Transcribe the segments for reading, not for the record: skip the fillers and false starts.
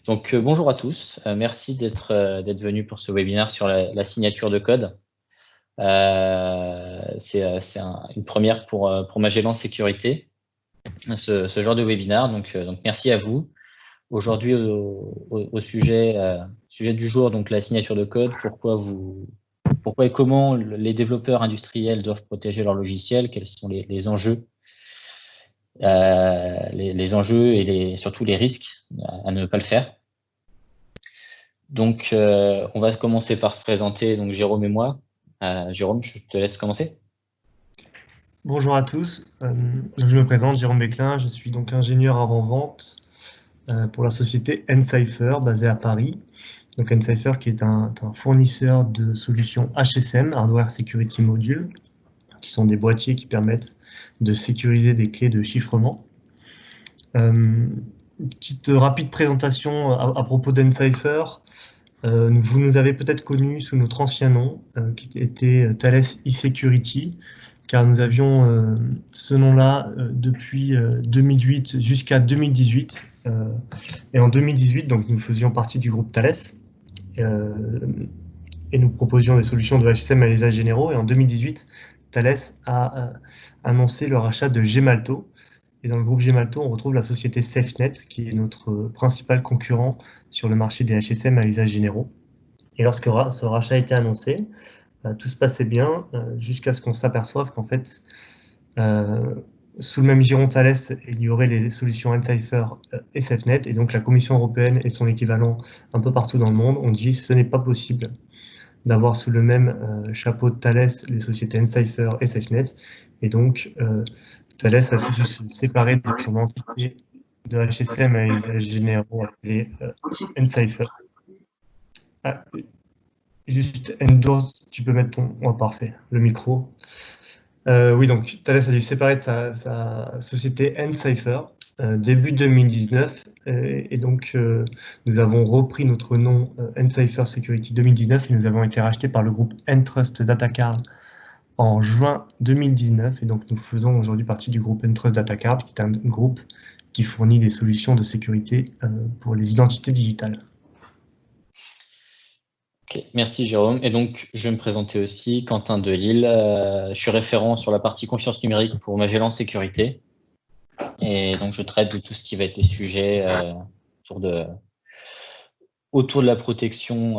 Bonjour à tous. Merci d'être venus pour ce webinaire sur la signature de code. C'est une première pour Magellan Sécurité, ce genre de webinaire. Donc merci à vous. Aujourd'hui, au sujet du jour, donc la signature de code, pourquoi et comment les développeurs industriels doivent protéger leur logiciel, quels sont les enjeux, les enjeux et surtout les risques à ne pas le faire. Donc, on va commencer par se présenter, donc Jérôme et moi. Jérôme, je te laisse commencer. Bonjour à tous, je me présente, Jérôme Béclin, je suis donc ingénieur avant-vente pour la société N-Cypher basée à Paris. Donc N-Cypher qui est un fournisseur de solutions HSM, Hardware Security Module, qui sont des boîtiers qui permettent de sécuriser des clés de chiffrement. Petite rapide présentation à propos d'N-Cypher. Vous nous avez peut-être connus sous notre ancien nom, qui était Thales eSecurity, car nous avions ce nom-là depuis 2008 jusqu'à 2018. Et en 2018, donc, nous faisions partie du groupe Thales, et nous proposions des solutions de HSM à l'usage généraux. Et en 2018, Thales a annoncé le rachat de Gemalto. Et dans le groupe Gemalto, on retrouve la société SafeNet, qui est notre principal concurrent sur le marché des HSM à l'usage généraux. Et lorsque ce rachat a été annoncé, tout se passait bien jusqu'à ce qu'on s'aperçoive qu'en fait, sous le même giron Thales, il y aurait les solutions N-Cypher et SafeNet, et donc la Commission européenne et son équivalent un peu partout dans le monde ont dit ce n'est pas possible d'avoir sous le même chapeau de Thales les sociétés N-Cypher et SafeNet, et donc Thales a dû se séparer de son entité de HSM à usage généraux appelée N-Cypher. Juste Endors, tu peux mettre ton... Oh, parfait, le micro. Oui, donc Thales a dû séparer de sa société N-Cypher début 2019. Et donc, nous avons repris notre nom N-Cypher Security 2019 et nous avons été rachetés par le groupe Entrust Datacard en juin 2019. Et donc, nous faisons aujourd'hui partie du groupe Entrust Datacard, qui est un groupe qui fournit des solutions de sécurité pour les identités digitales. Okay, merci Jérôme. Et donc, je vais me présenter aussi, Quentin Delille. Je suis référent sur la partie confiance numérique pour Magellan Sécurité. Et donc, je traite de tout ce qui va être les sujets autour de la protection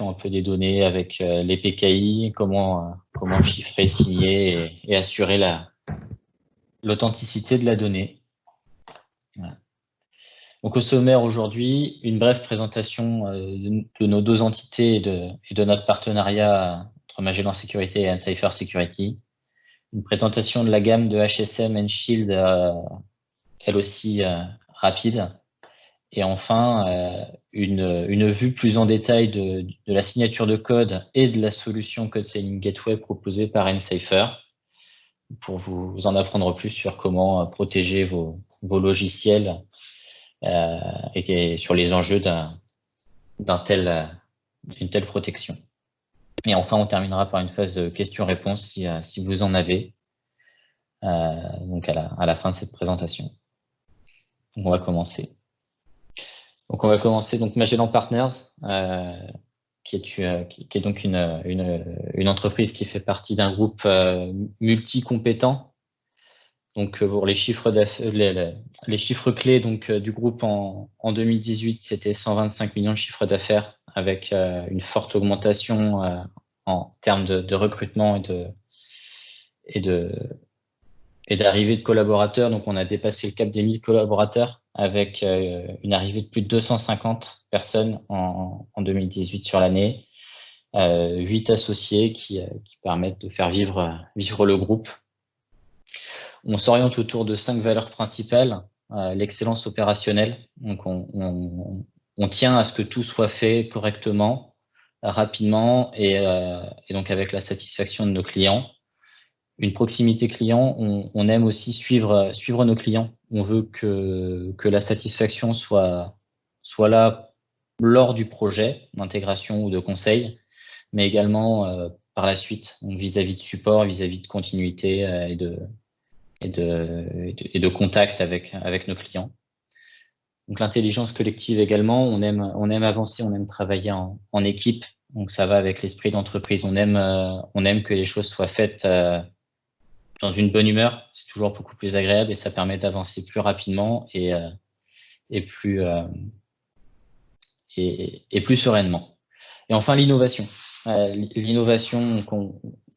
un peu des données avec les PKI, comment chiffrer, signer et assurer l'authenticité de la donnée. Voilà. Donc au sommaire aujourd'hui, une brève présentation de nos deux entités et de notre partenariat entre Magellan Sécurité et N-Cypher Security. Une présentation de la gamme de HSM and Shield, elle aussi rapide. Et enfin, une vue plus en détail de la signature de code et de la solution Code Signing Gateway proposée par N-Cypher pour vous en apprendre plus sur comment protéger vos logiciels et sur les enjeux d'une telle protection. Et enfin, on terminera par une phase de questions-réponses si vous en avez, donc à la fin de cette présentation. Donc on va commencer. Donc on va commencer donc Magellan Partners, qui est donc une entreprise qui fait partie d'un groupe multi-compétent. Donc pour les chiffres clés donc du groupe en 2018, c'était 125 millions de chiffres d'affaires avec une forte augmentation en termes de recrutement et d'arrivée de collaborateurs. Donc on a dépassé le cap des 1000 collaborateurs avec une arrivée de plus de 250 personnes en 2018 sur l'année, 8 associés qui permettent de faire vivre le groupe. On s'oriente autour de 5 valeurs principales. L'excellence opérationnelle. Donc, on tient à ce que tout soit fait correctement, rapidement et donc avec la satisfaction de nos clients. Une proximité client. On aime aussi suivre nos clients. On veut que la satisfaction soit là lors du projet d'intégration ou de conseil, mais également par la suite, vis-à-vis de support, vis-à-vis de continuité et de contact avec nos clients. Donc l'intelligence collective également, on aime avancer, on aime travailler en équipe. Donc ça va avec l'esprit d'entreprise. On aime que les choses soient faites dans une bonne humeur. C'est toujours beaucoup plus agréable et ça permet d'avancer plus rapidement et plus sereinement. Et enfin l'innovation. L'innovation,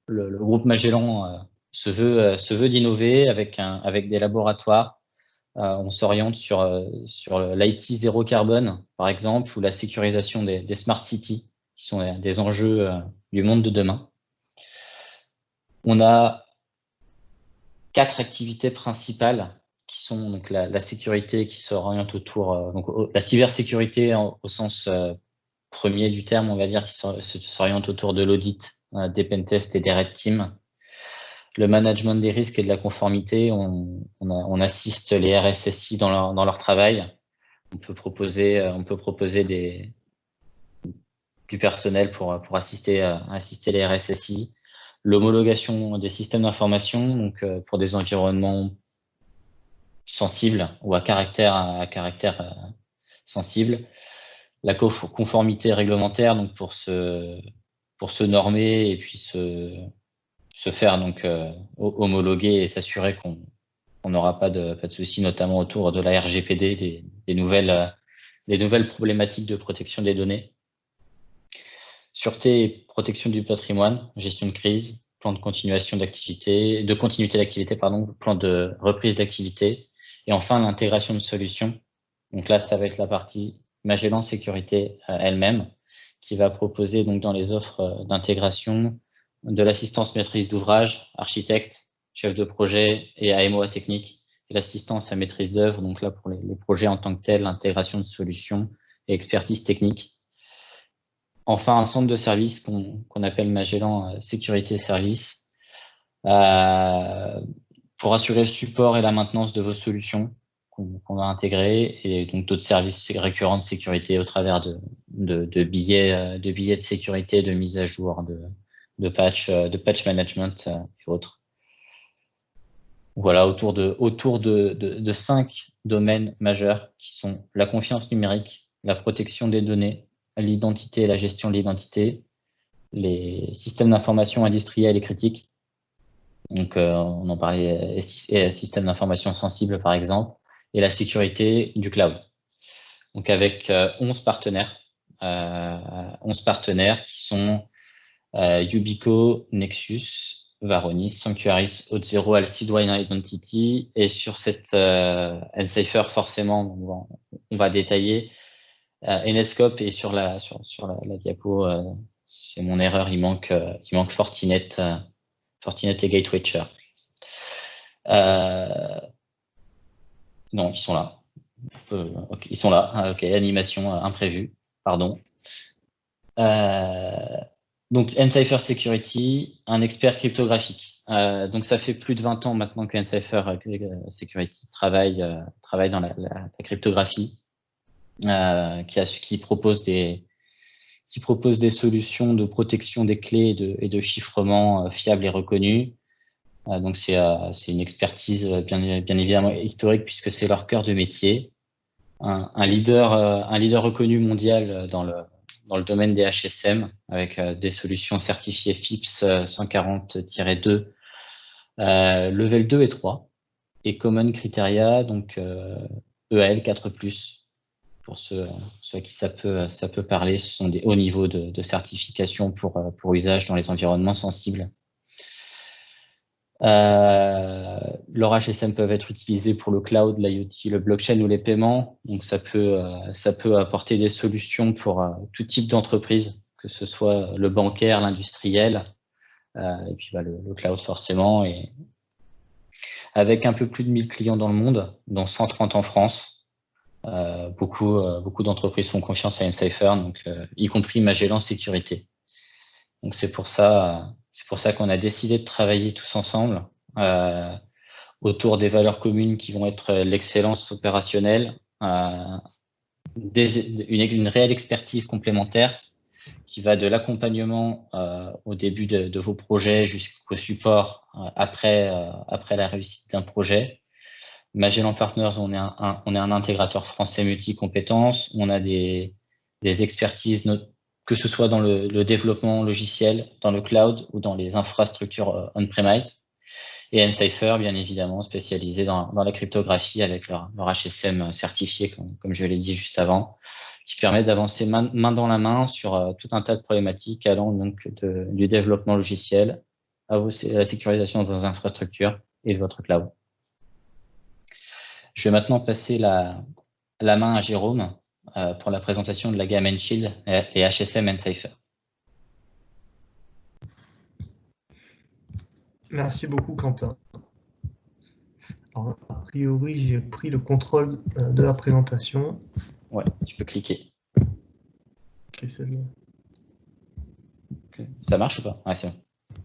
le groupe Magellan se veut d'innover avec des laboratoires. On s'oriente sur l'IT zéro carbone, par exemple, ou la sécurisation des smart cities, qui sont des enjeux du monde de demain. On a 4 activités principales qui sont donc la sécurité qui s'oriente autour, donc la cybersécurité au sens premier du terme, on va dire, qui s'oriente autour de l'audit, des pentests et des red teams. Le management des risques et de la conformité, on assiste les RSSI dans leur travail. On peut proposer du personnel pour assister les RSSI. L'homologation des systèmes d'information, donc pour des environnements sensibles ou à caractère sensible. La conformité réglementaire, donc pour se normer et puis se faire donc homologuer et s'assurer qu'on n'aura pas de soucis, notamment autour de la RGPD, des nouvelles problématiques de protection des données. Sûreté et protection du patrimoine, gestion de crise, plan de continuité d'activité, plan de reprise d'activité, et enfin l'intégration de solutions. Donc là, ça va être la partie Magellan Sécurité elle-même, qui va proposer donc dans les offres d'intégration de l'assistance maîtrise d'ouvrage, architecte, chef de projet et AMOA technique, et l'assistance à maîtrise d'œuvre, donc là pour les projets en tant que tels, l'intégration de solutions et expertise technique. Enfin, un centre de service qu'on appelle Magellan Sécurité Service pour assurer le support et la maintenance de vos solutions qu'on va intégrer, et donc d'autres services récurrents de sécurité au travers de billets de sécurité, de mise à jour, de patch management et autres. Voilà, autour de 5 domaines majeurs qui sont la confiance numérique, la protection des données, l'identité et la gestion de l'identité, les systèmes d'information industriels et critiques. Donc, on en parlait, systèmes d'information sensibles, par exemple, et la sécurité du cloud. Donc, avec 11 partenaires qui sont Yubico, Nexus, Varonis, Sanctuaris, Auth0, Alcide Identity. Et sur cette N-Cypher, forcément, on va détailler Enescope, et sur la diapo, c'est mon erreur, il manque Fortinet et Gatewatcher. Non, ils sont là. Okay, ils sont là. Ok, animation imprévue, pardon. Donc N-Cypher Security, un expert cryptographique. Donc ça fait plus de 20 ans maintenant que N-Cypher Security travaille dans la cryptographie, qui propose des solutions de protection des clés et de chiffrement fiables et reconnues. Donc c'est une expertise bien évidemment historique, puisque c'est leur cœur de métier. Un leader reconnu mondial dans le domaine des HSM, avec des solutions certifiées FIPS 140-2, level 2 et 3, et Common Criteria, donc EAL 4+. Pour ceux à qui ça peut parler, ce sont des hauts niveaux de certification pour usage dans les environnements sensibles. Leurs HSM peuvent être utilisés pour le cloud, l'IoT, le blockchain ou les paiements. Donc ça peut apporter des solutions pour tout type d'entreprise, que ce soit le bancaire, l'industriel, et puis le cloud forcément. Et avec un peu plus de 1000 clients dans le monde, dont 130 en France. Beaucoup d'entreprises font confiance à N-Cypher, donc y compris Magellan Sécurité. Donc c'est pour ça qu'on a décidé de travailler tous ensemble autour des valeurs communes qui vont être l'excellence opérationnelle, une réelle expertise complémentaire qui va de l'accompagnement au début de vos projets jusqu'au support après la réussite d'un projet, Magellan Partners, on est un intégrateur français multi-compétences. On a des expertises, que ce soit dans le développement logiciel, dans le cloud ou dans les infrastructures on-premise. Et Ncipher, bien évidemment, spécialisé dans la cryptographie avec leur HSM certifié, comme je l'ai dit juste avant, qui permet d'avancer main dans la main sur tout un tas de problématiques allant donc du développement logiciel à la sécurisation de vos infrastructures et de votre cloud. Je vais maintenant passer la main à Jérôme pour la présentation de la gamme Nshield et HSM Ncipher. Merci beaucoup, Quentin. Alors, a priori, j'ai pris le contrôle de la présentation. Ouais, tu peux cliquer. Ok, c'est bon. Ça marche ou pas? Ouais, c'est bon.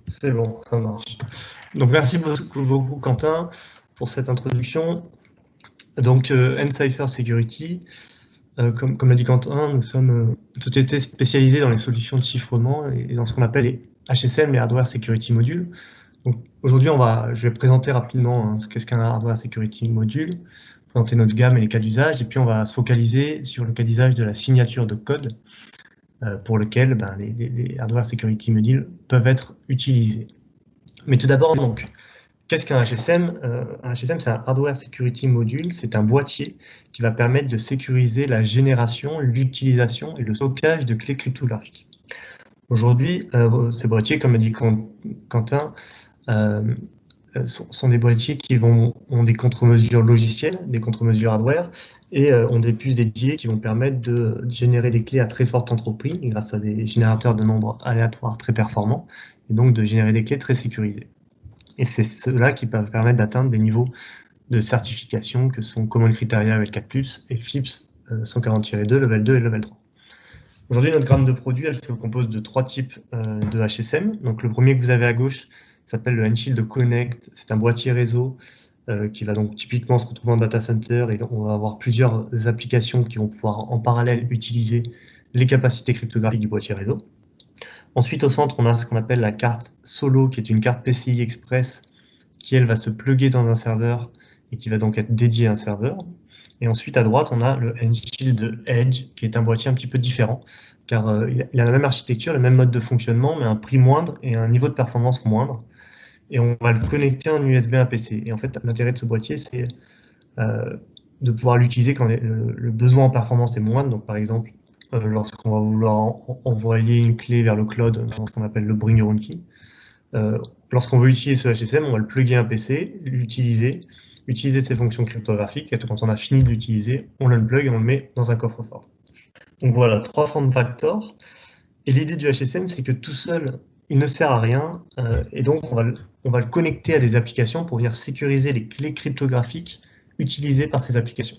C'est bon, ça marche. Donc, merci beaucoup, Quentin, pour cette introduction. Donc, Ncipher Security, comme l'a dit Quentin, nous sommes une société spécialisée dans les solutions de chiffrement et dans ce qu'on appelle les HSM, les Hardware Security Modules. Donc, aujourd'hui, je vais présenter rapidement ce qu'est-ce qu'un Hardware Security Module, présenter notre gamme et les cas d'usage, et puis on va se focaliser sur le cas d'usage de la signature de code pour lequel les Hardware Security Modules peuvent être utilisés. Mais tout d'abord, donc, qu'est-ce qu'un HSM? Un HSM, c'est un Hardware Security Module, c'est un boîtier qui va permettre de sécuriser la génération, l'utilisation et le stockage de clés cryptographiques. Aujourd'hui, ces boîtiers, comme l'a dit Quentin, sont des boîtiers qui ont des contre-mesures logicielles, des contre-mesures hardware, et ont des puces dédiées qui vont permettre de générer des clés à très forte entropie grâce à des générateurs de nombres aléatoires très performants, et donc de générer des clés très sécurisées. Et c'est cela qui peut permettre d'atteindre des niveaux de certification que sont Common Criteria L4+, et FIPS 140-2, Level 2 et Level 3. Aujourd'hui, notre gamme de produits, elle se compose de 3 types de HSM. Donc le premier que vous avez à gauche s'appelle le Nshield Connect. C'est un boîtier réseau qui va donc typiquement se retrouver en data center, et donc on va avoir plusieurs applications qui vont pouvoir en parallèle utiliser les capacités cryptographiques du boîtier réseau. Ensuite, au centre, on a ce qu'on appelle la carte Solo, qui est une carte PCI Express qui, elle, va se plugger dans un serveur et qui va donc être dédiée à un serveur. Et ensuite, à droite, on a le Nshield Edge, qui est un boîtier un petit peu différent, car il a la même architecture, le même mode de fonctionnement, mais un prix moindre et un niveau de performance moindre. Et on va le connecter en USB à un PC. Et en fait, l'intérêt de ce boîtier, c'est de pouvoir l'utiliser quand le besoin en performance est moindre. Donc, par exemple, lorsqu'on va vouloir envoyer une clé vers le cloud, dans ce qu'on appelle le Bring Your Own Key. Lorsqu'on veut utiliser ce HSM, on va le plugger à un PC, l'utiliser, utiliser ses fonctions cryptographiques, et quand on a fini de l'utiliser, on l'unplug et on le met dans un coffre-fort. Donc voilà, 3 form factors. Et l'idée du HSM, c'est que tout seul, il ne sert à rien, et donc on va le connecter à des applications pour venir sécuriser les clés cryptographiques utilisées par ces applications.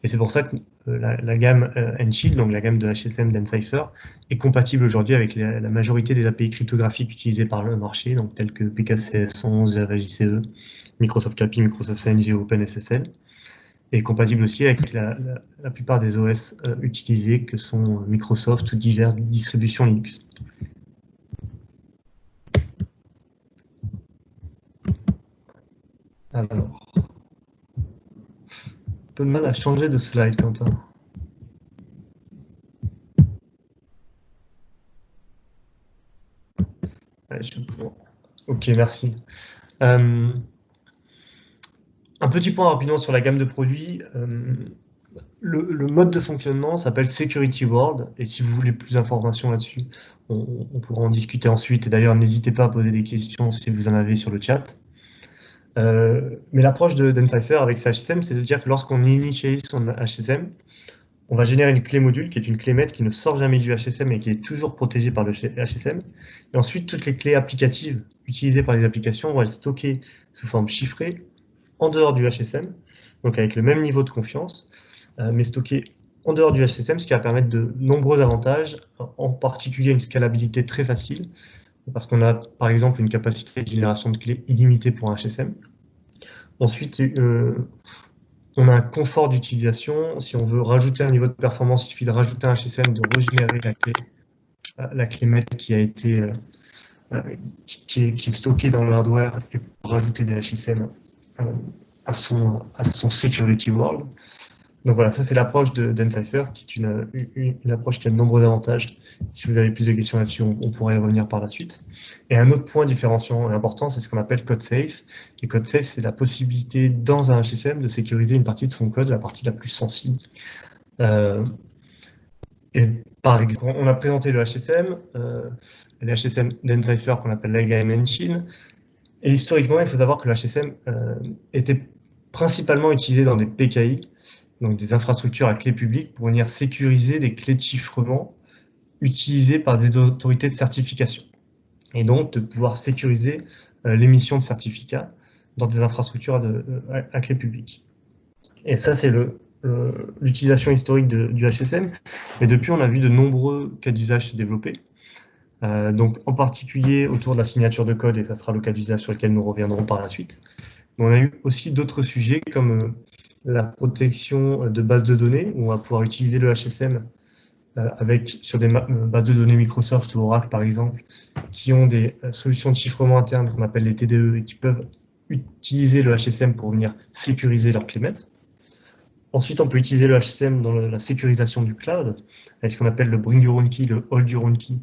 Et c'est pour ça que la gamme Nshield, donc la gamme de HSM d'Ncipher, est compatible aujourd'hui avec la majorité des API cryptographiques utilisées par le marché, donc tels que PKCS11, Java JCE, Microsoft CAPI, Microsoft CNG, OpenSSL, et compatible aussi avec la plupart des OS utilisés, que sont Microsoft ou diverses distributions Linux. Alors, un peu de mal à changer de slide, Quentin. Ok, merci. Un petit point rapidement sur la gamme de produits. Le mode de fonctionnement s'appelle Security World, et si vous voulez plus d'informations là-dessus, on pourra en discuter ensuite. Et d'ailleurs, n'hésitez pas à poser des questions si vous en avez sur le chat. Mais l'approche d'Ncipher avec ce HSM, c'est de dire que lorsqu'on initialise son HSM, on va générer une clé module qui est une clé maître qui ne sort jamais du HSM et qui est toujours protégée par le HSM. Et ensuite, toutes les clés applicatives utilisées par les applications vont être stockées sous forme chiffrée en dehors du HSM, donc avec le même niveau de confiance, mais stockées en dehors du HSM, ce qui va permettre de nombreux avantages, en particulier une scalabilité très facile, parce qu'on a par exemple une capacité de génération de clés illimitée pour un HSM. Ensuite, on a un confort d'utilisation. Si on veut rajouter un niveau de performance, il suffit de rajouter un HSM, de régénérer la clé maître qui est stockée dans le hardware, et pour rajouter des HSM à son security world. Donc voilà, ça c'est l'approche d'Encipher, qui est une approche qui a de nombreux avantages. Si vous avez plus de questions là-dessus, on pourrait y revenir par la suite. Et un autre point différenciant et important, c'est ce qu'on appelle code safe. Et code safe, c'est la possibilité dans un HSM de sécuriser une partie de son code, la partie la plus sensible. Et par exemple, on a présenté le HSM d'Encipher qu'on appelle l'AGM Engine. Et historiquement, il faut savoir que le HSM était principalement utilisé dans des PKI, donc des infrastructures à clé publique, pour venir sécuriser des clés de chiffrement utilisées par des autorités de certification. Et donc de pouvoir sécuriser l'émission de certificats dans des infrastructures à clé publique. Et ça, c'est l'utilisation historique du HSM. Et depuis, on a vu de nombreux cas d'usage se développer. Donc en particulier autour de la signature de code, et ça sera le cas d'usage sur lequel nous reviendrons par la suite. Mais on a eu aussi d'autres sujets comme la protection de bases de données, où on va pouvoir utiliser le HSM sur des bases de données Microsoft ou Oracle par exemple, qui ont des solutions de chiffrement interne qu'on appelle les TDE et qui peuvent utiliser le HSM pour venir sécuriser leurs clés maîtres. Ensuite, on peut utiliser le HSM dans la sécurisation du cloud, avec ce qu'on appelle le Bring Your Own Key, le Hold Your Own Key.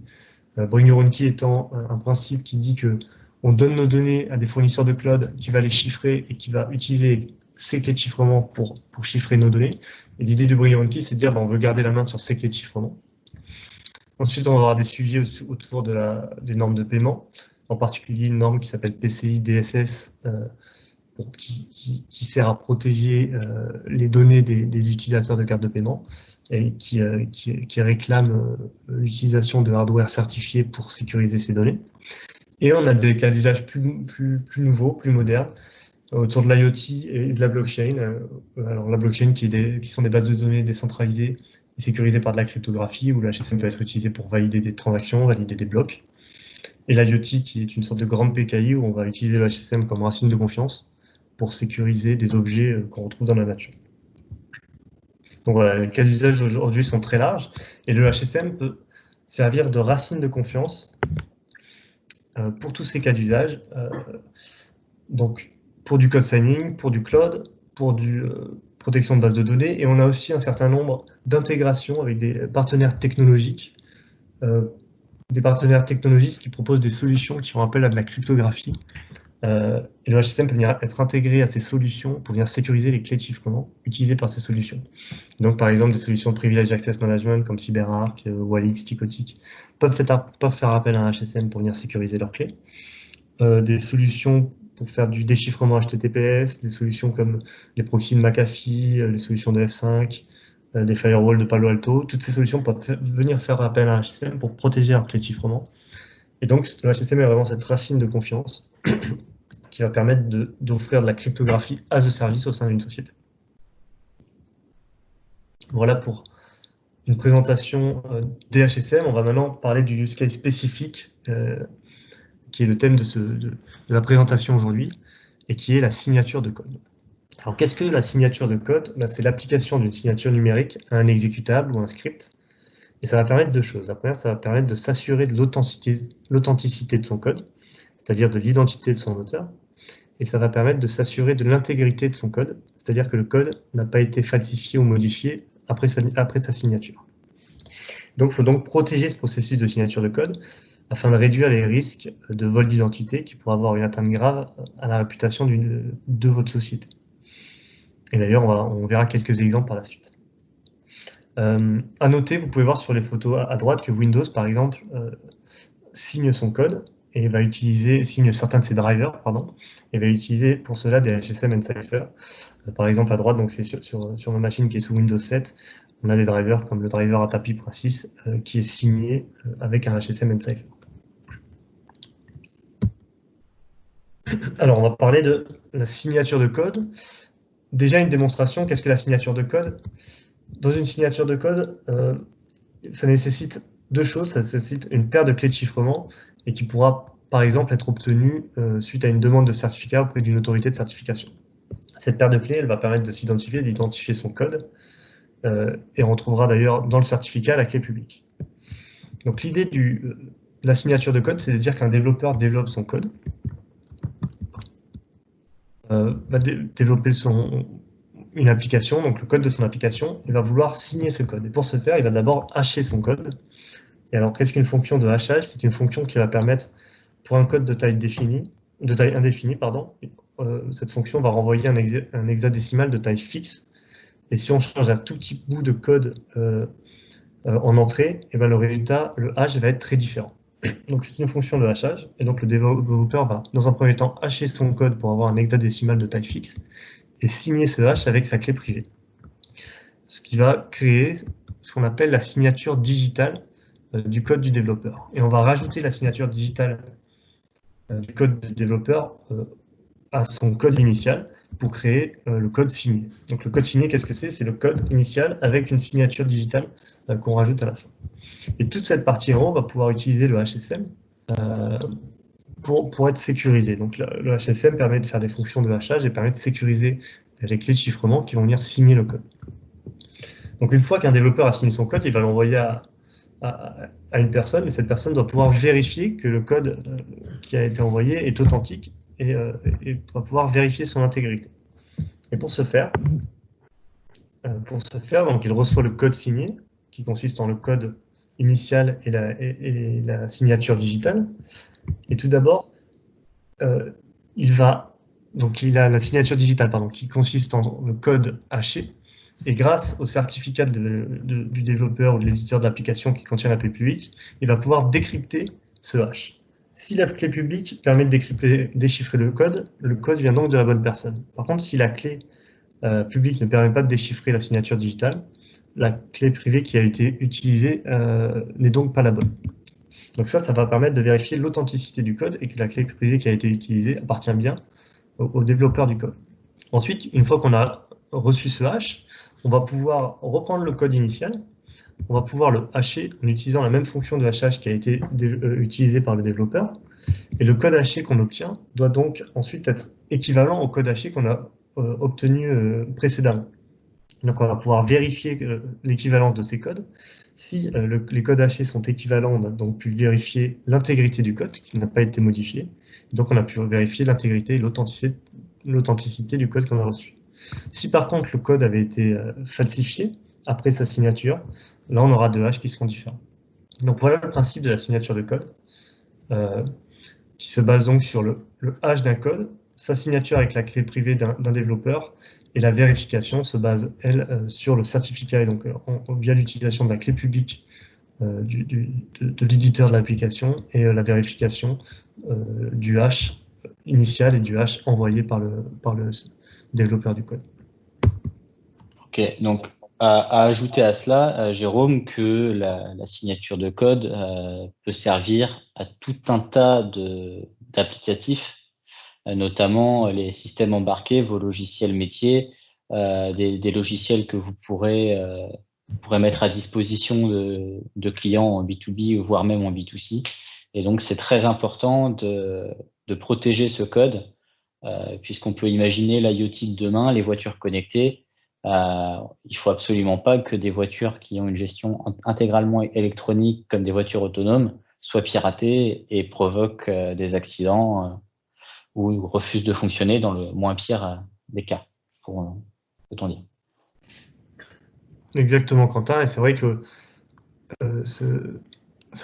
Bring Your Own Key étant un principe qui dit que on donne nos données à des fournisseurs de cloud qui va les chiffrer et qui va utiliser ces clés de chiffrement pour chiffrer nos données. Et l'idée de Bring Your Own Key, c'est de dire on veut garder la main sur ces clés de chiffrement. Ensuite, on va avoir des suivis autour des normes de paiement, en particulier une norme qui s'appelle PCI DSS, qui sert à protéger les données des utilisateurs de cartes de paiement et qui réclame l'utilisation de hardware certifié pour sécuriser ces données. Et on a des cas d'usage plus nouveaux, plus modernes, autour de l'IoT et de la blockchain. Alors la blockchain qui sont des bases de données décentralisées et sécurisées par de la cryptographie, où le HSM peut être utilisé pour valider des transactions, valider des blocs. Et l'IoT qui est une sorte de grande PKI où on va utiliser le HSM comme racine de confiance pour sécuriser des objets qu'on retrouve dans la nature. Donc voilà, les cas d'usage aujourd'hui sont très larges et le HSM peut servir de racine de confiance pour tous ces cas d'usage. Donc pour du code signing, pour du cloud, pour du protection de base de données, et on a aussi un certain nombre d'intégrations avec des partenaires technologiques, qui proposent des solutions qui font appel à de la cryptographie. Et le HSM peut venir être intégré à ces solutions pour venir sécuriser les clés de chiffrement utilisées par ces solutions. Donc par exemple des solutions de privilege access management comme CyberArk, Walix, Ticotic peuvent faire appel à un HSM pour venir sécuriser leurs clés. Des solutions pour faire du déchiffrement HTTPS, des solutions comme les proxys de McAfee, les solutions de F5, des firewalls de Palo Alto, toutes ces solutions peuvent venir faire appel à un HSM pour protéger leurs clés de chiffrement. Et donc le HSM est vraiment cette racine de confiance qui va permettre d'offrir de la cryptographie as a service au sein d'une société. Voilà pour une présentation des HSM. On va maintenant parler du use case spécifique qui est le thème de la présentation aujourd'hui et qui est la signature de code. Alors qu'est-ce que la signature de code? C'est l'application d'une signature numérique à un exécutable ou un script. Et ça va permettre deux choses. La première, ça va permettre de s'assurer de l'authenticité de son code, c'est-à-dire de l'identité de son auteur. Et ça va permettre de s'assurer de l'intégrité de son code, c'est-à-dire que le code n'a pas été falsifié ou modifié après sa signature. Donc, il faut donc protéger ce processus de signature de code afin de réduire les risques de vol d'identité qui pourraient avoir une atteinte grave à la réputation de votre société. Et d'ailleurs, on verra quelques exemples par la suite. À noter, vous pouvez voir sur les photos à droite que Windows, par exemple, signe son code et signe certains de ses drivers, et va utiliser pour cela des HSM Encipher. Par exemple, à droite, donc c'est sur ma machine qui est sous Windows 7, on a des drivers comme le driver ATAPI.6 qui est signé avec un HSM Encipher. Alors, on va parler de la signature de code. Déjà, une démonstration, qu'est-ce que la signature de code? Dans une signature de code, ça nécessite deux choses. Ça nécessite une paire de clés de chiffrement et qui pourra, par exemple, être obtenue suite à une demande de certificat auprès d'une autorité de certification. Cette paire de clés, elle va permettre de s'identifier, d'identifier son code. Et on retrouvera d'ailleurs dans le certificat la clé publique. Donc l'idée de la signature de code, c'est de dire qu'un développeur développe son code. va développer une application, donc le code de son application, il va vouloir signer ce code. Et pour ce faire, il va d'abord hacher son code. Et alors, qu'est-ce qu'une fonction de hachage? C'est une fonction qui va permettre, pour un code de taille indéfinie, pardon, cette fonction va renvoyer un hexadécimal de taille fixe. Et si on change un tout petit bout de code en entrée, et ben le résultat, le hash, va être très différent. Donc c'est une fonction de hachage, et donc le développeur va, dans un premier temps, hacher son code pour avoir un hexadécimal de taille fixe, et signer ce hash avec sa clé privée. Ce qui va créer ce qu'on appelle la signature digitale du code du développeur. Et on va rajouter la signature digitale du code du développeur à son code initial pour créer le code signé. Donc le code signé, qu'est-ce que c'est? C'est le code initial avec une signature digitale qu'on rajoute à la fin. Et toute cette partie en haut va pouvoir utiliser le HSM pour être sécurisé. Donc le HSM permet de faire des fonctions de hachage et permet de sécuriser les clés de chiffrement qui vont venir signer le code. Donc une fois qu'un développeur a signé son code, il va l'envoyer à une personne, et cette personne doit pouvoir vérifier que le code qui a été envoyé est authentique et va pouvoir vérifier son intégrité. Et pour ce faire, donc, il reçoit le code signé, qui consiste en le code initial et la signature digitale. Et tout d'abord, il a la signature digitale, pardon, qui consiste en le code haché. Et grâce au certificat du développeur ou de l'éditeur d'application qui contient la clé publique, il va pouvoir décrypter ce hash. Si la clé publique permet de déchiffrer le code vient donc de la bonne personne. Par contre, si la clé publique ne permet pas de déchiffrer la signature digitale, la clé privée qui a été utilisée n'est donc pas la bonne. Donc ça va permettre de vérifier l'authenticité du code et que la clé privée qui a été utilisée appartient bien au développeur du code. Ensuite, une fois qu'on a reçu ce hash, on va pouvoir reprendre le code initial, on va pouvoir le hacher en utilisant la même fonction de hachage qui a été utilisée par le développeur. Et le code haché qu'on obtient doit donc ensuite être équivalent au code haché qu'on a obtenu précédemment. Donc on va pouvoir vérifier l'équivalence de ces codes. Si les codes hachés sont équivalents, on a donc pu vérifier l'intégrité du code qui n'a pas été modifié. Donc on a pu vérifier l'intégrité et l'authenticité du code qu'on a reçu. Si par contre le code avait été falsifié après sa signature, là on aura deux hashes qui seront différents. Donc voilà le principe de la signature de code, qui se base donc sur le hash d'un code, sa signature avec la clé privée d'un développeur, et la vérification se base, elle, sur le certificat, et donc via l'utilisation de la clé publique de l'éditeur de l'application, et la vérification du hash initial et du hash envoyé par le développeur du code. Ok, donc à ajouter à cela, Jérôme, que la signature de code peut servir à tout un tas d'applicatifs, notamment les systèmes embarqués, vos logiciels métiers, des logiciels que vous pourrez mettre à disposition de clients en B2B, voire même en B2C. Et donc, c'est très important de protéger ce code, puisqu'on peut imaginer l'IoT de demain, les voitures connectées. Il faut absolument pas que des voitures qui ont une gestion intégralement électronique, comme des voitures autonomes, soient piratées et provoquent des accidents ou refusent de fonctionner dans le moins pire des cas, peut-on dire. Exactement, Quentin, et c'est vrai que ce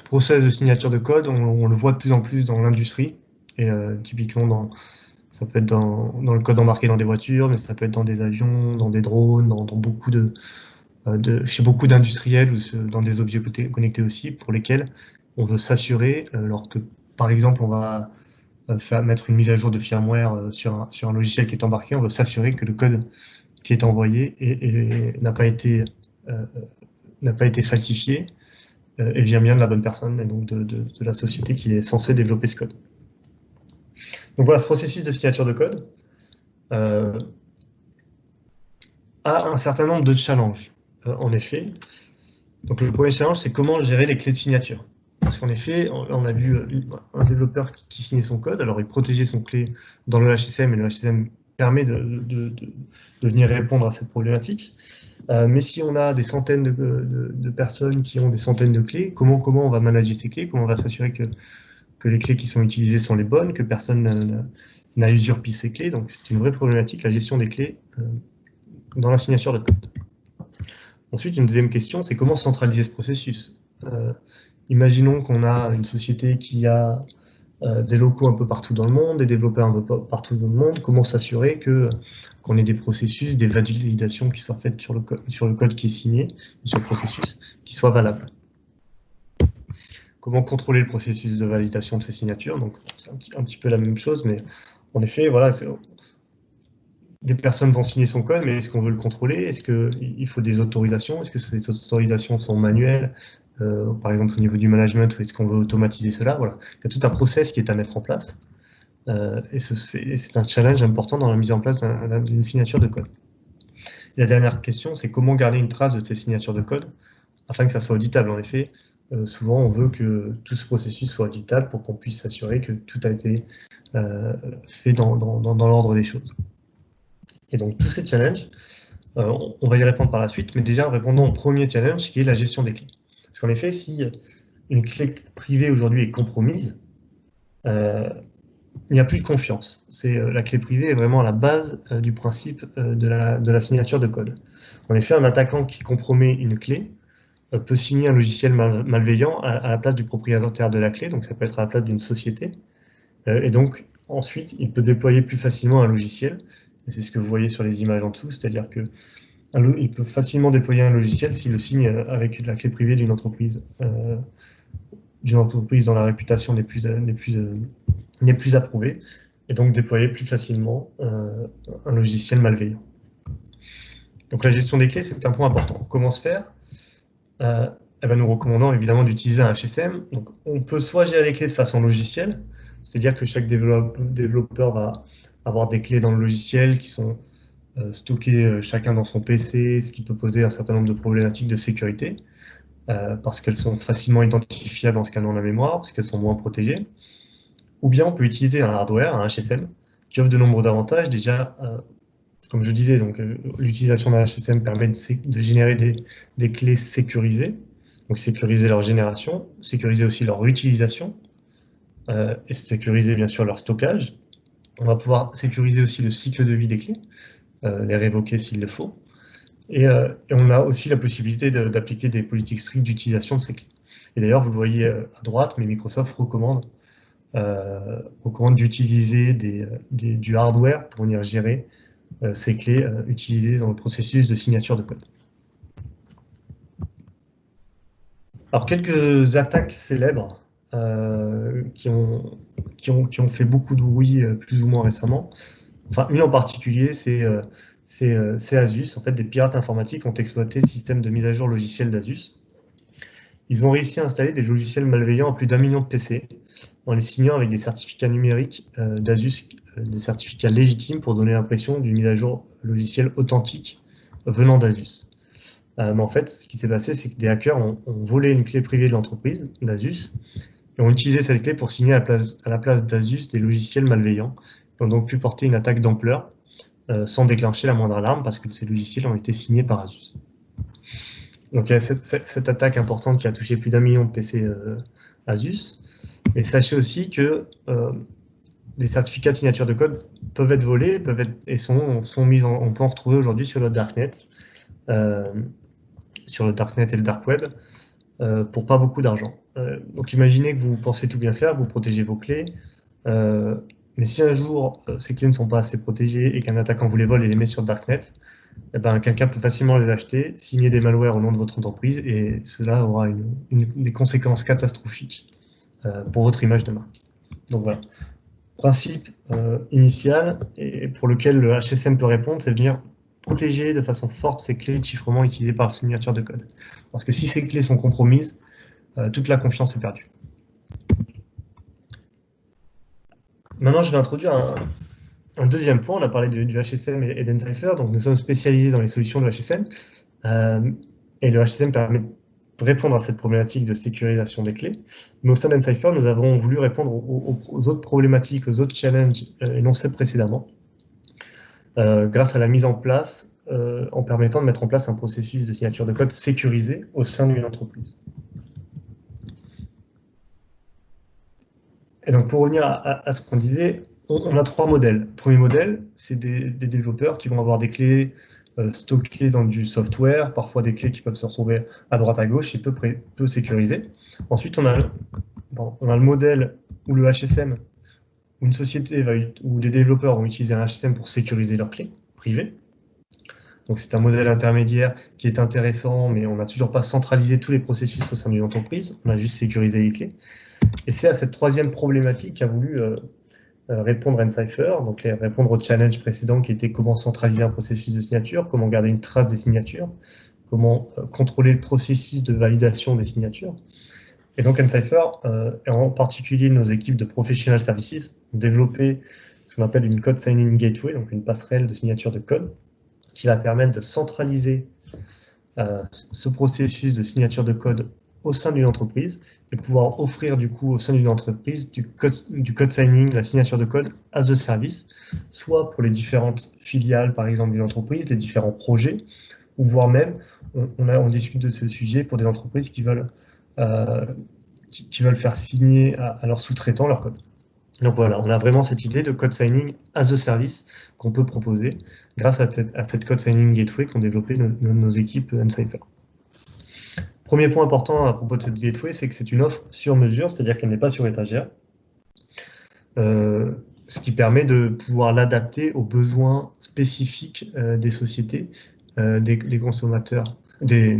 process de signature de code, on le voit de plus en plus dans l'industrie, et typiquement ça peut être dans le code embarqué dans des voitures, mais ça peut être dans des avions, dans des drones, dans beaucoup chez beaucoup d'industriels ou dans des objets connectés aussi, pour lesquels on veut s'assurer, lorsque par exemple on va mettre une mise à jour de firmware sur un logiciel qui est embarqué, on veut s'assurer que le code qui est envoyé n'a pas été falsifié et vient bien de la bonne personne, et donc de la société qui est censée développer ce code. Donc voilà, ce processus de signature de code a un certain nombre de challenges, en effet. Donc le premier challenge, c'est comment gérer les clés de signature. Parce qu'en effet, on a vu un développeur qui signait son code, alors il protégeait son clé dans le HSM, et le HSM permet de venir répondre à cette problématique. Mais si on a des centaines de personnes qui ont des centaines de clés, comment on va manager ces clés, comment on va s'assurer que que les clés qui sont utilisées sont les bonnes, que personne n'a usurpé ces clés. Donc c'est une vraie problématique, la gestion des clés dans la signature de code. Ensuite, une deuxième question, c'est comment centraliser ce processus. Imaginons qu'on a une société qui a des locaux un peu partout dans le monde, des développeurs un peu partout dans le monde. Comment s'assurer qu'on ait des processus, des validations qui soient faites sur le code qui est signé, sur le processus, qui soient valables. Comment contrôler le processus de validation de ces signatures? Donc c'est un petit peu la même chose, mais en effet, voilà, des personnes vont signer son code, mais est-ce qu'on veut le contrôler? Est-ce qu'il faut des autorisations? Est-ce que ces autorisations sont manuelles, par exemple au niveau du management, ou est-ce qu'on veut automatiser cela? Voilà. Il y a tout un process qui est à mettre en place, et c'est un challenge important dans la mise en place d'une signature de code. Et la dernière question, c'est comment garder une trace de ces signatures de code afin que ça soit auditable. En effet, souvent on veut que tout ce processus soit auditable pour qu'on puisse s'assurer que tout a été fait dans l'ordre des choses. Et donc tous ces challenges, on va y répondre par la suite, mais déjà répondons au premier challenge qui est la gestion des clés. Parce qu'en effet, si une clé privée aujourd'hui est compromise, il n'y a plus de confiance. La clé privée est vraiment à la base du principe de la signature de code. En effet, un attaquant qui compromet une clé peut signer un logiciel malveillant à la place du propriétaire de la clé, donc ça peut être à la place d'une société, et donc ensuite il peut déployer plus facilement un logiciel. C'est ce que vous voyez sur les images en dessous, c'est-à-dire qu'il peut facilement déployer un logiciel s'il le signe avec la clé privée d'une entreprise dont la réputation n'est plus approuvée, et donc déployer plus facilement un logiciel malveillant. Donc la gestion des clés, c'est un point important. Comment se faire? Nous recommandons évidemment d'utiliser un HSM. Donc, on peut soit gérer les clés de façon logicielle, c'est-à-dire que chaque développeur va avoir des clés dans le logiciel qui sont stockées chacun dans son PC, ce qui peut poser un certain nombre de problématiques de sécurité, parce qu'elles sont facilement identifiables en scannant la mémoire, parce qu'elles sont moins protégées. Ou bien on peut utiliser un hardware, un HSM, qui offre de nombreux avantages. Déjà, comme je disais, l'utilisation d'un HSM permet de générer des clés sécurisées, donc sécuriser leur génération, sécuriser aussi leur utilisation, et sécuriser bien sûr leur stockage. On va pouvoir sécuriser aussi le cycle de vie des clés, les révoquer s'il le faut. Et on a aussi la possibilité d'appliquer des politiques strictes d'utilisation de ces clés. Et d'ailleurs, vous le voyez à droite, mais Microsoft recommande d'utiliser du hardware pour venir gérer ces clés utilisées dans le processus de signature de code. Alors, quelques attaques célèbres qui ont fait beaucoup de bruit plus ou moins récemment. Enfin, une en particulier, c'est Asus. En fait, des pirates informatiques ont exploité le système de mise à jour logiciel d'Asus. Ils ont réussi à installer des logiciels malveillants à plus d'1 million de PC en les signant avec des certificats numériques d'Asus, des certificats légitimes pour donner l'impression d'une mise à jour logicielle authentique venant d'Asus. Mais en fait, ce qui s'est passé, c'est que des hackers ont volé une clé privée de l'entreprise, d'Asus, et ont utilisé cette clé pour signer à la place d'Asus des logiciels malveillants, et ont donc pu porter une attaque d'ampleur sans déclencher la moindre alarme parce que ces logiciels ont été signés par Asus. Donc il y a cette attaque importante qui a touché plus d'1 million de PC Asus. Et sachez aussi que des certificats de signature de code peuvent être volés, et sont mis on peut en retrouver aujourd'hui sur le Darknet, et le Dark Web, pour pas beaucoup d'argent. Donc imaginez que vous pensez tout bien faire, vous protégez vos clés, mais si un jour ces clés ne sont pas assez protégées et qu'un attaquant vous les vole et les met sur le Darknet, quelqu'un peut facilement les acheter, signer des malwares au nom de votre entreprise, et cela aura des conséquences catastrophiques pour votre image de marque. Donc voilà. Principe initial et pour lequel le HSM peut répondre, c'est de venir protéger de façon forte ces clés de chiffrement utilisées par la signature de code. Parce que si ces clés sont compromises, toute la confiance est perdue. Maintenant, je vais introduire un deuxième point. On a parlé du HSM et d'Encipher, donc nous sommes spécialisés dans les solutions de HSM, et le HSM permet de répondre à cette problématique de sécurisation des clés. Mais au sein d'Encipher, nous avons voulu répondre aux autres problématiques, aux autres challenges énoncés précédemment, grâce à la mise en place, en permettant de mettre en place un processus de signature de code sécurisé au sein d'une entreprise. Et donc pour revenir à ce qu'on disait, on a 3 modèles. Le premier modèle, c'est des développeurs qui vont avoir des clés stockées dans du software, parfois des clés qui peuvent se retrouver à droite à gauche et peu sécurisées. Ensuite, on a le modèle où le HSM, où une société où les développeurs vont utiliser un HSM pour sécuriser leurs clés privées. Donc c'est un modèle intermédiaire qui est intéressant, mais on n'a toujours pas centralisé tous les processus au sein d'une entreprise, on a juste sécurisé les clés. Et c'est à cette troisième problématique qu'a voulu répondre N-Cipher, donc répondre au challenge précédent qui était comment centraliser un processus de signature, comment garder une trace des signatures, comment contrôler le processus de validation des signatures. Et donc N-Cipher, et en particulier nos équipes de Professional Services, ont développé ce qu'on appelle une Code Signing Gateway, donc une passerelle de signature de code, qui va permettre de centraliser ce processus de signature de code au sein d'une entreprise et pouvoir offrir du coup au sein d'une entreprise du code signing, la signature de code as a service, soit pour les différentes filiales par exemple d'une entreprise, les différents projets, ou voire même, on discute de ce sujet pour des entreprises qui veulent faire signer à leurs sous-traitants leur code. Donc voilà, on a vraiment cette idée de code signing as a service qu'on peut proposer grâce à cette code signing gateway qu'ont développé nos équipes N-Cipher. Premier point important à propos de cette gateway, c'est que c'est une offre sur mesure, c'est-à-dire qu'elle n'est pas sur étagère, ce qui permet de pouvoir l'adapter aux besoins spécifiques des sociétés, des consommateurs, des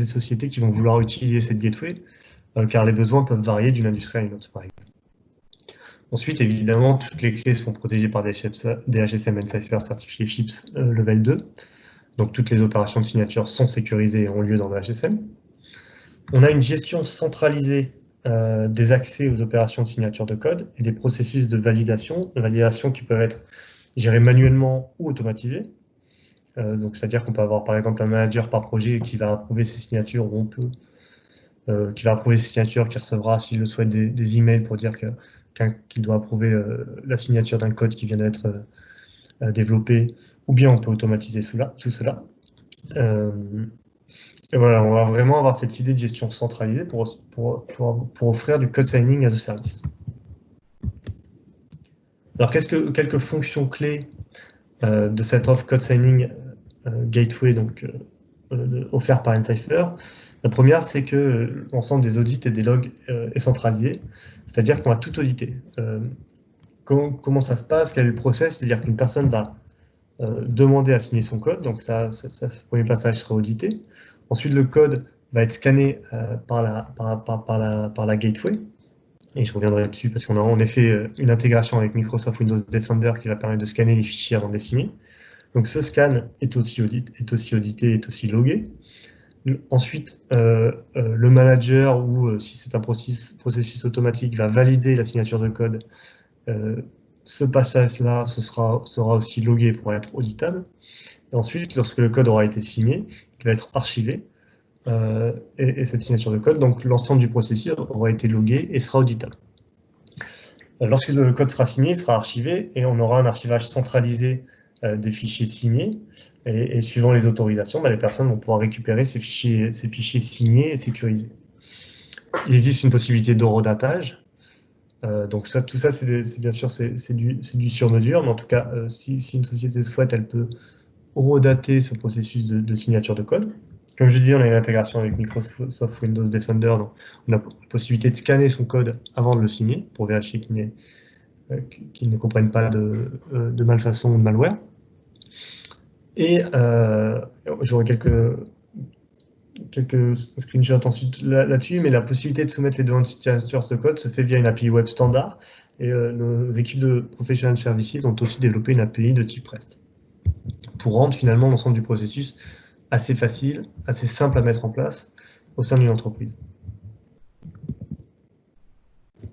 sociétés qui vont vouloir utiliser cette gateway, car les besoins peuvent varier d'une industrie à une autre, par exemple. Ensuite, évidemment, toutes les clés sont protégées par des HSM N-Cipher certifiés FIPS Level 2. Donc, toutes les opérations de signature sont sécurisées et ont lieu dans le HSM. On a une gestion centralisée des accès aux opérations de signature de code et des processus de validation qui peuvent être gérés manuellement ou automatisés. Donc, c'est-à-dire qu'on peut avoir, par exemple, un manager par projet qui va approuver ses signatures, ou qui va approuver ses signatures, qui recevra, s'il le souhaite, des emails pour dire qu'il doit approuver la signature d'un code qui vient d'être développé, ou bien on peut automatiser tout cela. Et voilà, on va vraiment avoir cette idée de gestion centralisée pour offrir du code signing as a service. Alors, quelques fonctions clés de cette offre code signing gateway offert par N-Cipher? La première, c'est que l'ensemble des audits et des logs est centralisé, c'est-à-dire qu'on va tout auditer. Comment ça se passe? Quel est le process? C'est-à-dire qu'une personne va demander à signer son code, donc ce premier passage sera audité. Ensuite, le code va être scanné par la gateway, et je reviendrai dessus parce qu'on a en effet une intégration avec Microsoft Windows Defender qui va permettre de scanner les fichiers avant de les signer. Donc ce scan est aussi audité, est aussi logué. Ensuite, le manager, ou si c'est un processus automatique, va valider la signature de code. Ce passage-là sera aussi logué pour être auditable. Et ensuite, lorsque le code aura été signé, il va être archivé. Et cette signature de code, donc l'ensemble du processus aura été logué et sera auditable. Lorsque le code sera signé, il sera archivé et on aura un archivage centralisé des fichiers signés. Et suivant les autorisations, les personnes vont pouvoir récupérer ces fichiers signés et sécurisés. Il existe une possibilité d'horodatage. Donc tout ça, bien sûr, c'est du sur-mesure, mais en tout cas, si une société souhaite, elle peut horodater ce processus de signature de code. Comme je disais, on a une intégration avec Microsoft Windows Defender, donc on a la possibilité de scanner son code avant de le signer, pour vérifier qu'il ne comprenne pas de malfaçon ou de malware. Et j'aurai quelques screenshots ensuite là-dessus, mais la possibilité de soumettre les demandes de signature de code se fait via une API web standard, et nos équipes de Professional Services ont aussi développé une API de type REST, pour rendre finalement l'ensemble du processus assez facile, assez simple à mettre en place au sein d'une entreprise.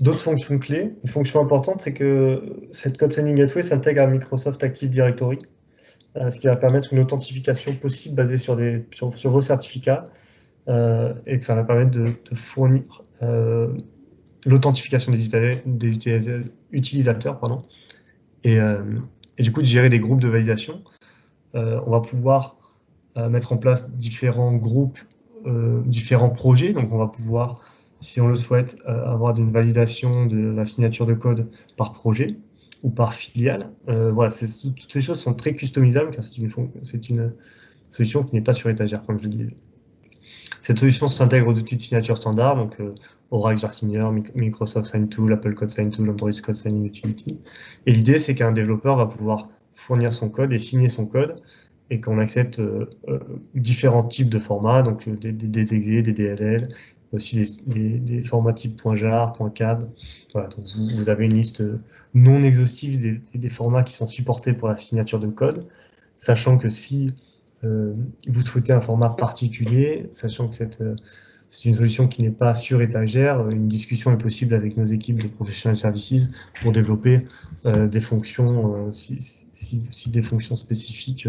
D'autres fonctions clés, une fonction importante, c'est que cette Code Signing Gateway s'intègre à Microsoft Active Directory, ce qui va permettre une authentification possible basée sur vos certificats, et que ça va permettre de fournir l'authentification des utilisateurs, et du coup de gérer des groupes de validation. On va pouvoir mettre en place différents groupes, différents projets, donc on va pouvoir si on le souhaite, avoir une validation de la signature de code par projet ou par filiale. Voilà, toutes ces choses sont très customisables car c'est une solution qui n'est pas sur étagère, comme je le disais. Cette solution s'intègre aux outils de signature standard, donc Oracle Jarsigner, Microsoft Sign Tool, Apple Code Sign Tool, Android Code Signing Utility. Et l'idée, c'est qu'un développeur va pouvoir fournir son code et signer son code, et qu'on accepte différents types de formats, donc des exe, des DLL, aussi des formats type .jar, .cab. Voilà, donc vous avez une liste non exhaustive des formats qui sont supportés pour la signature de code, sachant que si vous souhaitez un format particulier, sachant que c'est une solution qui n'est pas sur étagère, une discussion est possible avec nos équipes de Professional Services pour développer des fonctions, si des fonctions spécifiques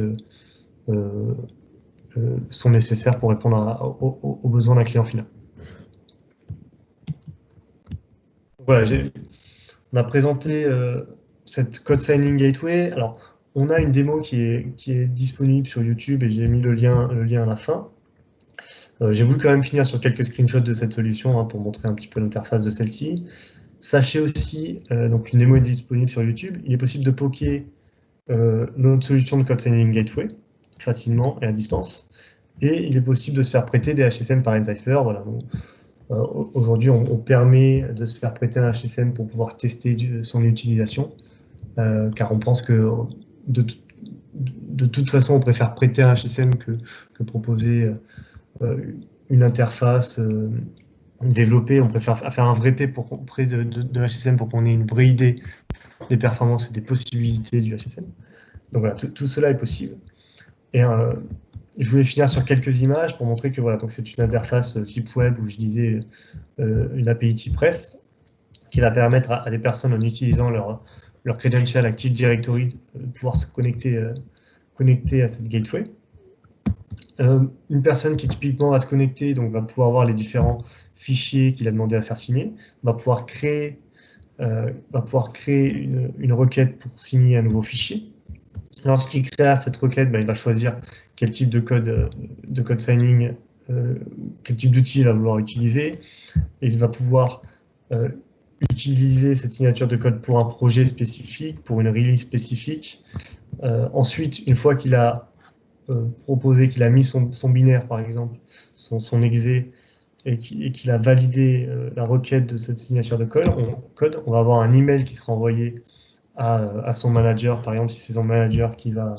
sont nécessaires pour répondre aux besoins d'un client final. Voilà, on a présenté cette Code Signing Gateway. Alors, on a une démo qui est disponible sur YouTube et j'ai mis le lien à la fin. J'ai voulu quand même finir sur quelques screenshots de cette solution pour montrer un petit peu l'interface de celle-ci. Sachez aussi, donc une démo est disponible sur YouTube, il est possible de poker notre solution de Code Signing Gateway facilement et à distance. Et il est possible de se faire prêter des HSM par Encypher. Voilà, aujourd'hui, on permet de se faire prêter un HSM pour pouvoir tester son utilisation, car on pense que de toute façon, on préfère prêter un HSM que proposer une interface développée. On préfère faire un vrai P près de HSM pour qu'on ait une vraie idée des performances et des possibilités du HSM. Donc voilà, tout cela est possible. Et je voulais finir sur quelques images pour montrer que voilà, donc c'est une interface type web où je disais une API type REST qui va permettre à des personnes en utilisant leur credential Active Directory de pouvoir se connecter à cette gateway. Une personne qui typiquement va se connecter, donc va pouvoir voir les différents fichiers qu'il a demandé à faire signer, va pouvoir créer une requête pour signer un nouveau fichier. Lorsqu'il crée cette requête, il va choisir quel type de code signing, quel type d'outil il va vouloir utiliser, et il va pouvoir utiliser cette signature de code pour un projet spécifique, pour une release spécifique. Ensuite, une fois qu'il a proposé, qu'il a mis son binaire, par exemple, son exe, et qu'il a validé la requête de cette signature de code, on va avoir un email qui sera envoyé à son manager, par exemple, si c'est son manager qui doit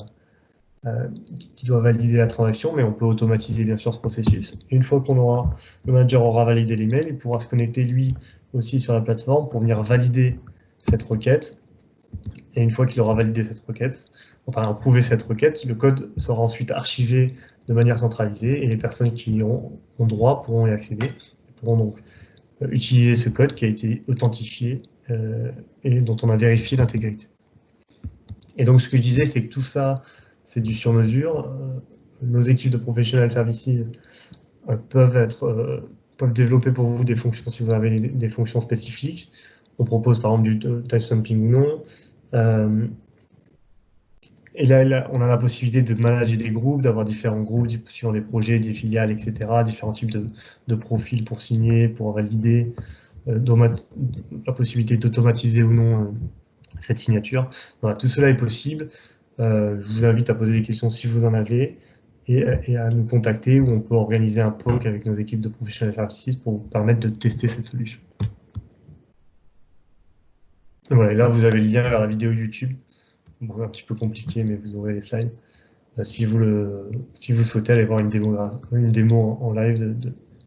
valider la transaction, mais on peut automatiser bien sûr ce processus. Et une fois que le manager aura validé l'email, il pourra se connecter lui aussi sur la plateforme pour venir valider cette requête. Et une fois qu'il aura validé cette requête, enfin approuvé cette requête, le code sera ensuite archivé de manière centralisée et les personnes qui ont droit pourront y accéder, pourront donc utiliser ce code qui a été authentifié et dont on a vérifié l'intégrité. Et donc ce que je disais, c'est que tout ça, c'est du sur-mesure. Nos équipes de Professional Services peuvent développer pour vous des fonctions si vous avez des fonctions spécifiques. On propose par exemple du timestamping ou non. Et là, on a la possibilité de manager des groupes, d'avoir différents groupes suivant des projets, des filiales, etc. Différents types de profils pour signer, pour valider, la possibilité d'automatiser ou non cette signature. Voilà, tout cela est possible. Je vous invite à poser des questions si vous en avez et à nous contacter où on peut organiser un POC avec nos équipes de Professional Services pour vous permettre de tester cette solution. Voilà, et là, vous avez le lien vers la vidéo YouTube. Bon, un petit peu compliqué, mais vous aurez les slides. Si vous souhaitez aller voir une démo en live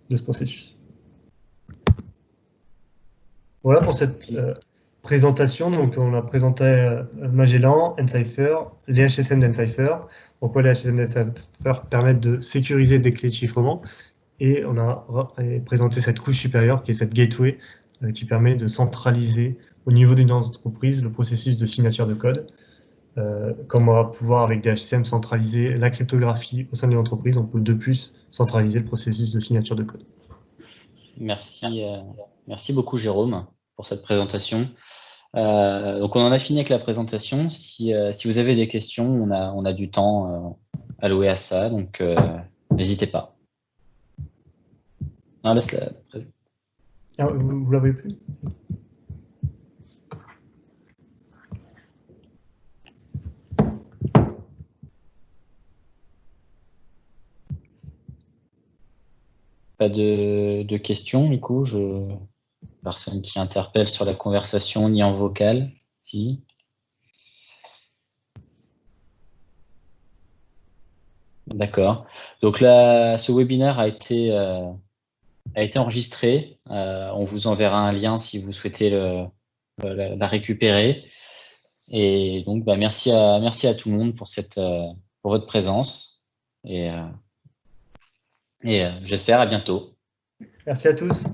de ce processus. Voilà pour cette présentation. Donc, on a présenté Magellan, Encypher, les HSM d'Encypher. Pourquoi les HSM d'Encypher permettent de sécuriser des clés de chiffrement. Et on a présenté cette couche supérieure qui est cette gateway qui permet de centraliser au niveau d'une entreprise le processus de signature de code. Comme on va pouvoir avec des HSM centraliser la cryptographie au sein d'une entreprise, on peut de plus centraliser le processus de signature de code. Merci beaucoup Jérôme pour cette présentation. Donc on en a fini avec la présentation. Si vous avez des questions, on a du temps alloué à ça, donc n'hésitez pas. Non, laisse la Ah, vous l'avez plus? Pas de questions, du coup, personne qui interpelle sur la conversation ni en vocal. Si. D'accord. Donc là, ce webinaire a été enregistré. On vous enverra un lien si vous souhaitez la récupérer. Et donc, merci à tout le monde pour votre présence. Et j'espère à bientôt. Merci à tous.